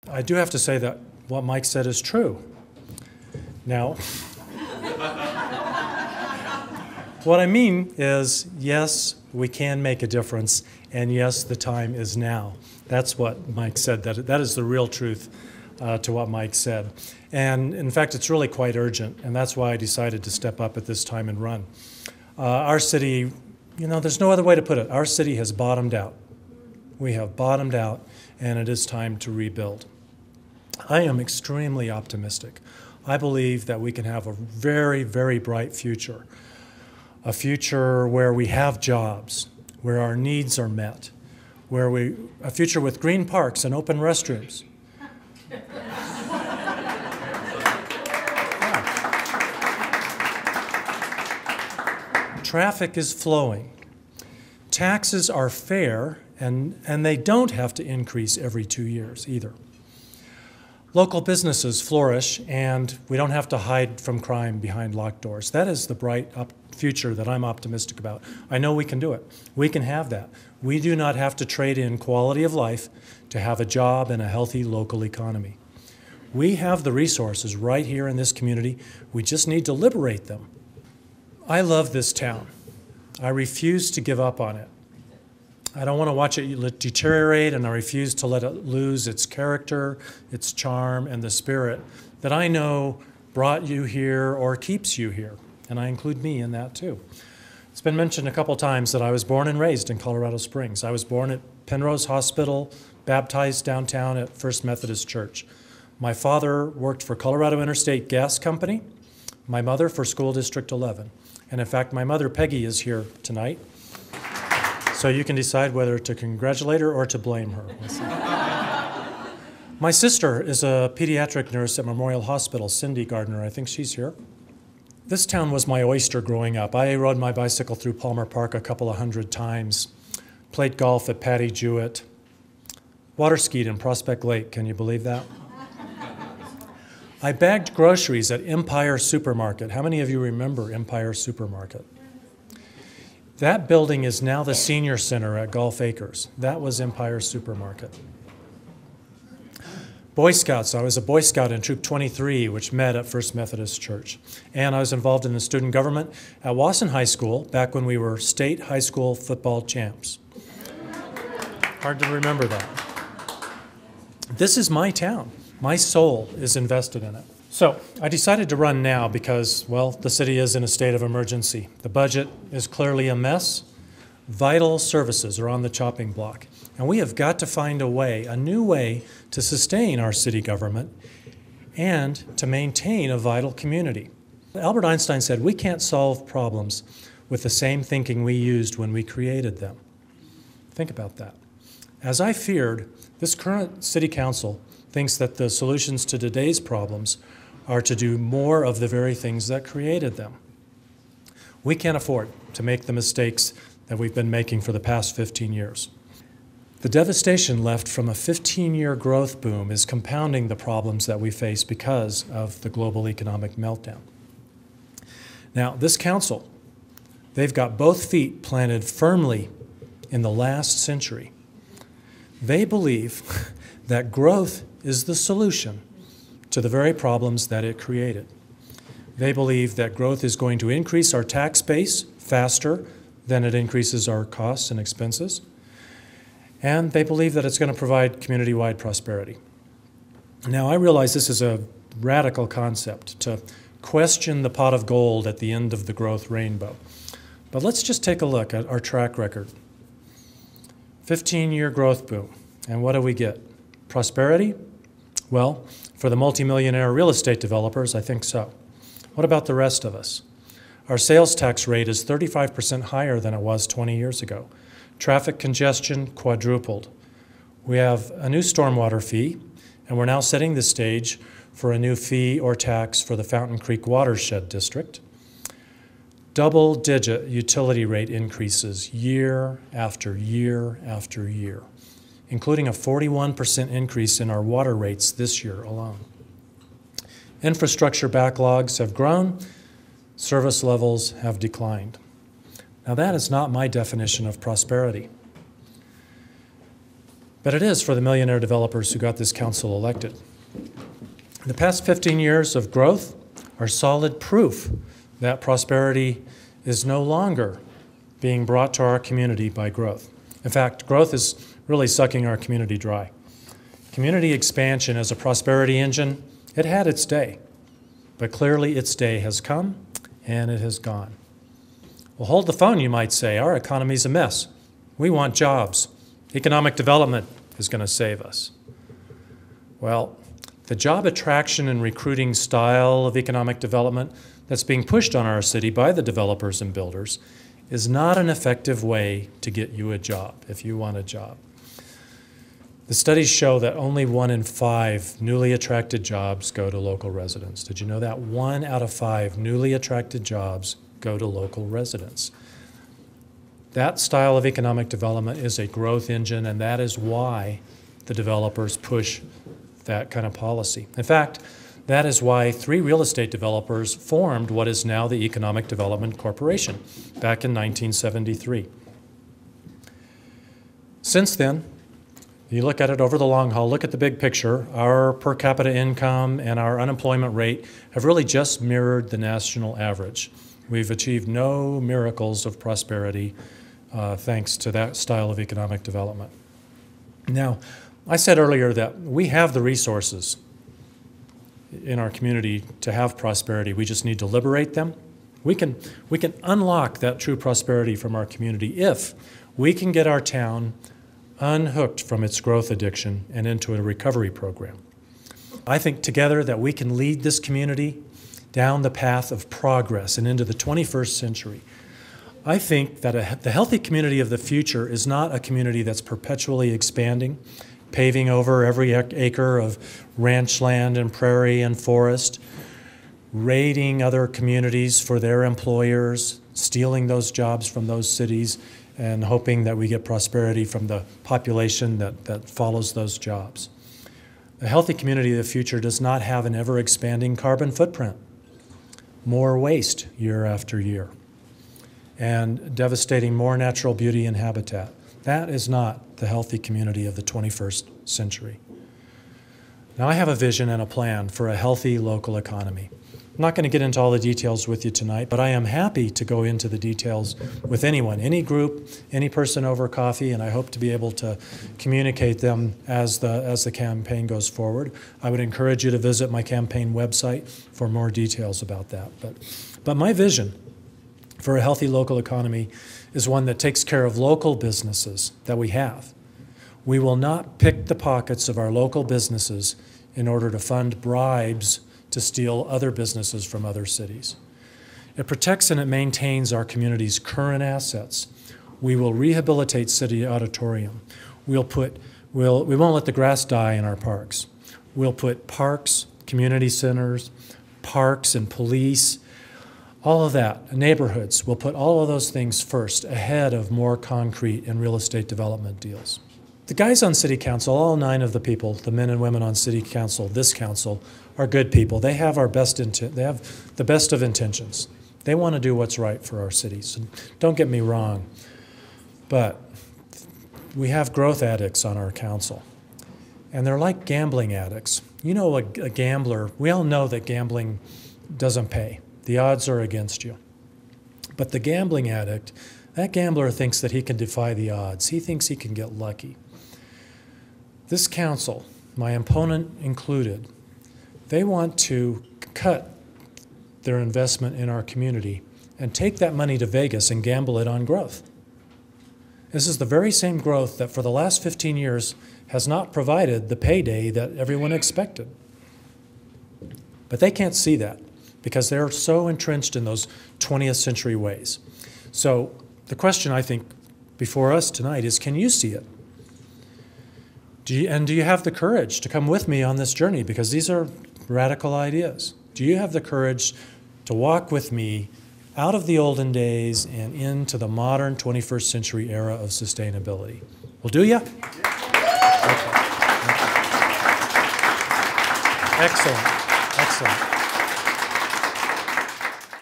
I do have to say that what Mike said is true. Now, what I mean is, yes, we can make a difference, and yes, the time is now. That's what Mike said. That is the real truth to what Mike said. And in fact, it's really quite urgent, and that's why I decided to step up at this time and run. Our city, there's no other way to put it. Our city has bottomed out. We have bottomed out, and it is time to rebuild. I am extremely optimistic. I believe that we can have a very, very bright future. A future where we have jobs, where our needs are met, a future with green parks and open restrooms. Traffic is flowing. Taxes are fair, and they don't have to increase every 2 years either. Local businesses flourish, and we don't have to hide from crime behind locked doors. That is the bright future that I'm optimistic about. I know we can do it. We can have that. We do not have to trade in quality of life to have a job and a healthy local economy. We have the resources right here in this community. We just need to liberate them. I love this town. I refuse to give up on it. I don't want to watch it deteriorate, and I refuse to let it lose its character, its charm, and the spirit that I know brought you here or keeps you here. And I include me in that too. It's been mentioned a couple times that I was born and raised in Colorado Springs. I was born at Penrose Hospital, baptized downtown at First Methodist Church. My father worked for Colorado Interstate Gas Company, my mother for School District 11. And in fact, my mother, Peggy, is here tonight. So you can decide whether to congratulate her or to blame her. My sister is a pediatric nurse at Memorial Hospital, Cindy Gardner. I think she's here. This town was my oyster growing up. I rode my bicycle through Palmer Park a couple of hundred times, played golf at Patty Jewett, water skied in Prospect Lake. Can you believe that? I bagged groceries at Empire Supermarket. How many of you remember Empire Supermarket? That building is now the senior center at Gulf Acres. That was Empire Supermarket. Boy Scouts. I was a Boy Scout in Troop 23, which met at First Methodist Church. And I was involved in the student government at Wasson High School back when we were state high school football champs. Hard to remember that. This is my town. My soul is invested in it. So I decided to run now because, well, the city is in a state of emergency. The budget is clearly a mess. Vital services are on the chopping block. And we have got to find a way, a new way, to sustain our city government and to maintain a vital community. Albert Einstein said, we can't solve problems with the same thinking we used when we created them. Think about that. As I feared, this current city council thinks that the solutions to today's problems are to do more of the very things that created them. We can't afford to make the mistakes that we've been making for the past 15 years. The devastation left from a 15-year growth boom is compounding the problems that we face because of the global economic meltdown. Now, this council, they've got both feet planted firmly in the last century. They believe that growth is the solution to the very problems that it created. They believe that growth is going to increase our tax base faster than it increases our costs and expenses. And they believe that it's going to provide community-wide prosperity. Now, I realize this is a radical concept, to question the pot of gold at the end of the growth rainbow. But let's just take a look at our track record. 15-year growth boom. And what do we get? Prosperity? Well, for the multimillionaire real estate developers, I think so. What about the rest of us? Our sales tax rate is 35% higher than it was 20 years ago. Traffic congestion quadrupled. We have a new stormwater fee, and we're now setting the stage for a new fee or tax for the Fountain Creek Watershed District. Double-digit utility rate increases year after year after year, including a 41% increase in our water rates this year alone. Infrastructure backlogs have grown, service levels have declined. Now that is not my definition of prosperity. but it is for the millionaire developers who got this council elected. The past 15 years of growth are solid proof that prosperity is no longer being brought to our community by growth. In fact, growth is really sucking our community dry. Community expansion as a prosperity engine, it had its day, but clearly its day has come and it has gone. Well, hold the phone, you might say. Our economy's a mess. We want jobs. Economic development is going to save us. Well, the job attraction and recruiting style of economic development that's being pushed on our city by the developers and builders is not an effective way to get you a job if you want a job. The studies show that only 1 in 5 newly attracted jobs go to local residents. Did you know that? 1 out of 5 newly attracted jobs go to local residents. That style of economic development is a growth engine, and that is why the developers push that kind of policy. In fact, that is why 3 real estate developers formed what is now the Economic Development Corporation back in 1973. Since then, you look at it over the long haul, look at the big picture, our per capita income and our unemployment rate have really just mirrored the national average. We've achieved no miracles of prosperity thanks to that style of economic development. Now, I said earlier that we have the resources in our community to have prosperity. We just need to liberate them. We can unlock that true prosperity from our community if we can get our town unhooked from its growth addiction and into a recovery program. I think together that we can lead this community down the path of progress and into the 21st century. I think that the healthy community of the future is not a community that's perpetually expanding, paving over every acre of ranch land and prairie and forest, raiding other communities for their employers, stealing those jobs from those cities, and hoping that we get prosperity from the population that follows those jobs. A healthy community of the future does not have an ever-expanding carbon footprint, more waste year after year, and devastating more natural beauty and habitat. That is not the healthy community of the 21st century. Now, I have a vision and a plan for a healthy local economy. I'm not going to get into all the details with you tonight, but I am happy to go into the details with anyone, any group, any person over coffee, and I hope to be able to communicate them as the campaign goes forward. I would encourage you to visit my campaign website for more details about that. But my vision for a healthy local economy is one that takes care of local businesses that we have. We will not pick the pockets of our local businesses in order to fund bribes to steal other businesses from other cities. It protects and it maintains our community's current assets. We will rehabilitate City Auditorium. We won't let the grass die in our parks. We'll put parks, community centers, parks and police, all of that, neighborhoods. We'll put all of those things first ahead of more concrete and real estate development deals. The guys on City Council, all 9 of the people, the men and women on City Council, this council, are good people. They have they have the best of intentions. They want to do what's right for our city. So don't get me wrong, but we have growth addicts on our council, and they're like gambling addicts. You know, a gambler, we all know that gambling doesn't pay. The odds are against you. But the gambling addict, that gambler thinks that he can defy the odds. He thinks he can get lucky. This council, my opponent included, they want to cut their investment in our community and take that money to Vegas and gamble it on growth. This is the very same growth that for the last 15 years has not provided the payday that everyone expected. But they can't see that because they're so entrenched in those 20th century ways. So the question, I think, before us tonight is, can you see it? Do you have the courage to come with me on this journey? Because these are radical ideas. Do you have the courage to walk with me out of the olden days and into the modern 21st century era of sustainability? Well, do you? Okay. Excellent. Excellent.